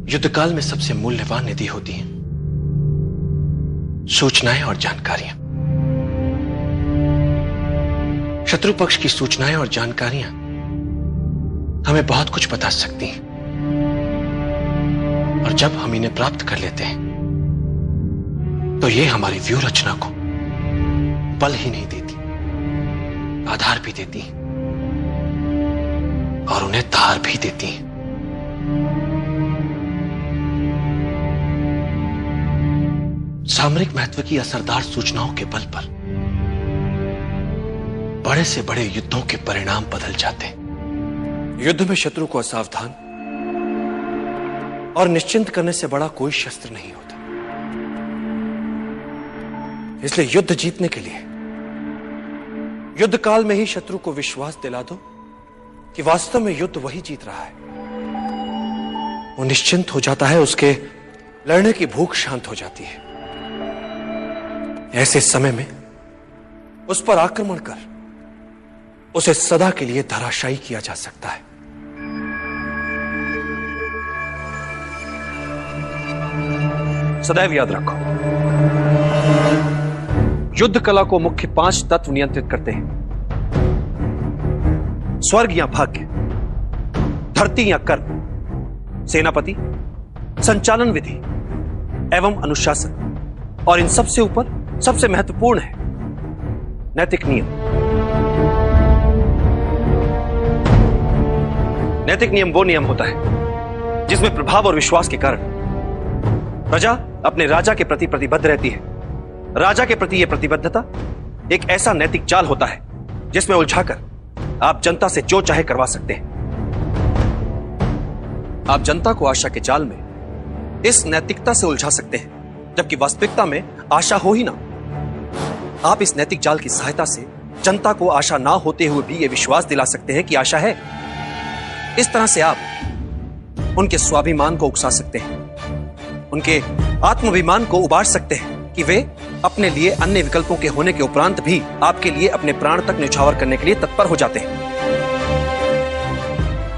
युद्ध काल में सबसे मूल्यवान निधि होती है सूचनाएं और जानकारियां। शत्रु पक्ष की सूचनाएं और जानकारियां हमें बहुत कुछ बता सकती हैं, और जब हम इन्हें प्राप्त कर लेते हैं तो ये हमारी व्यूह रचना को बल ही नहीं देती, आधार भी देती हैं और उन्हें धार भी देती हैं। सामरिक महत्व की असरदार सूचनाओं के बल पर बड़े से बड़े युद्धों के परिणाम बदल जाते हैं। युद्ध में शत्रु को असावधान और निश्चिंत करने से बड़ा कोई शस्त्र नहीं होता। इसलिए युद्ध जीतने के लिए युद्ध काल में ही शत्रु को विश्वास दिला दो कि वास्तव में युद्ध वही जीत रहा है। वो निश्चिंत हो जाता है, उसके लड़ने की भूख शांत हो जाती है। ऐसे समय में उस पर आक्रमण कर उसे सदा के लिए धराशायी किया जा सकता है। सदैव याद रखो, युद्ध कला को मुख्य 5 तत्व नियंत्रित करते हैं। स्वर्ग या भाग्य, धरती या कर्म, सेनापति, संचालन विधि एवं अनुशासन, और इन सबसे ऊपर सबसे महत्वपूर्ण है नैतिक नियम। नैतिक नियम वो नियम होता है जिसमें प्रभाव और विश्वास के कारण प्रजा अपने राजा के प्रति प्रतिबद्ध रहती है। राजा के प्रति यह प्रतिबद्धता एक ऐसा नैतिक जाल होता है जिसमें उलझाकर आप जनता से जो चाहे करवा सकते हैं। आप जनता को आशा के जाल में इस नैतिकता से उलझा सकते हैं, जबकि वास्तविकता में आशा हो ही ना। आप इस नैतिक जाल की सहायता से जनता को आशा ना होते हुए भी यह विश्वास दिला सकते हैं कि आशा है। इस तरह से आप उनके स्वाभिमान को उकसा सकते हैं, उनके आत्माभिमान को उबार सकते हैं कि वे अपने लिए अन्य विकल्पों के होने के उपरांत भी आपके लिए अपने प्राण तक न्यौछावर करने के लिए तत्पर हो जाते हैं।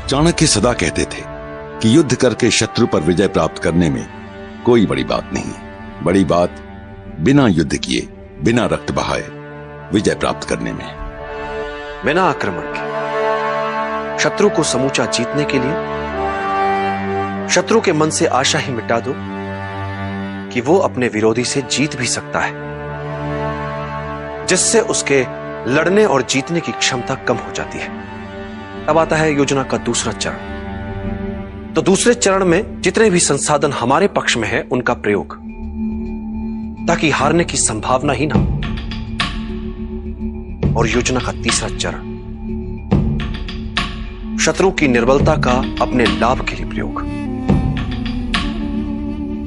चाणक्य सदा कहते थे कि युद्ध करके शत्रु पर विजय प्राप्त करने में कोई बड़ी बात नहीं। बड़ी बात बिना युद्ध किए, बिना रक्त बहाए विजय प्राप्त करने में। बिना आक्रमण के शत्रु को समूचा जीतने के लिए शत्रु के मन से आशा ही मिटा दो कि वो अपने विरोधी से जीत भी सकता है, जिससे उसके लड़ने और जीतने की क्षमता कम हो जाती है। अब आता है योजना का दूसरा चरण। तो दूसरे चरण में जितने भी संसाधन हमारे पक्ष में है उनका प्रयोग, ताकि हारने की संभावना ही ना हो। और योजना का तीसरा चरण, शत्रु की निर्बलता का अपने लाभ के लिए प्रयोग,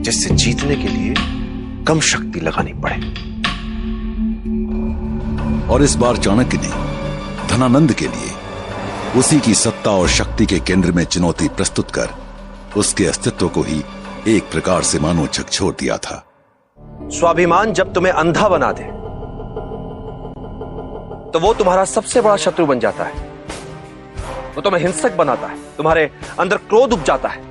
जिससे जीतने के लिए कम शक्ति लगानी पड़े। और इस बार चाणक्य ने धनानंद के लिए उसी की सत्ता और शक्ति के केंद्र में चुनौती प्रस्तुत कर उसके अस्तित्व को ही एक प्रकार से मानो झकझोर दिया था। स्वाभिमान जब तुम्हें अंधा बना दे तो वो तुम्हारा सबसे बड़ा शत्रु बन जाता है। वो तुम्हें हिंसक बनाता है, तुम्हारे अंदर क्रोध उपजाता है।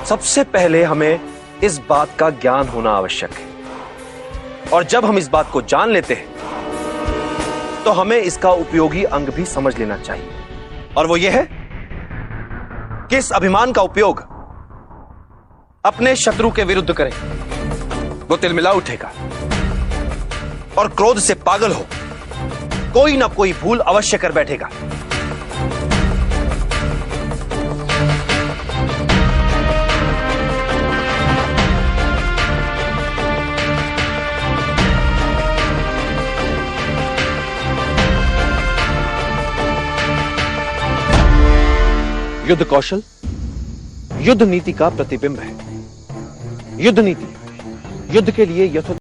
सबसे पहले हमें इस बात का ज्ञान होना आवश्यक है, और जब हम इस बात को जान लेते हैं तो हमें इसका उपयोगी अंग भी समझ लेना चाहिए, और वो ये है कि इस अभिमान का उपयोग अपने शत्रु के विरुद्ध करें। वो तिलमिला उठेगा और क्रोध से पागल हो कोई ना कोई भूल अवश्य कर बैठेगा। युद्ध कौशल युद्ध नीति का प्रतिबिंब है। युद्ध नीति युद्ध के लिए यथोचित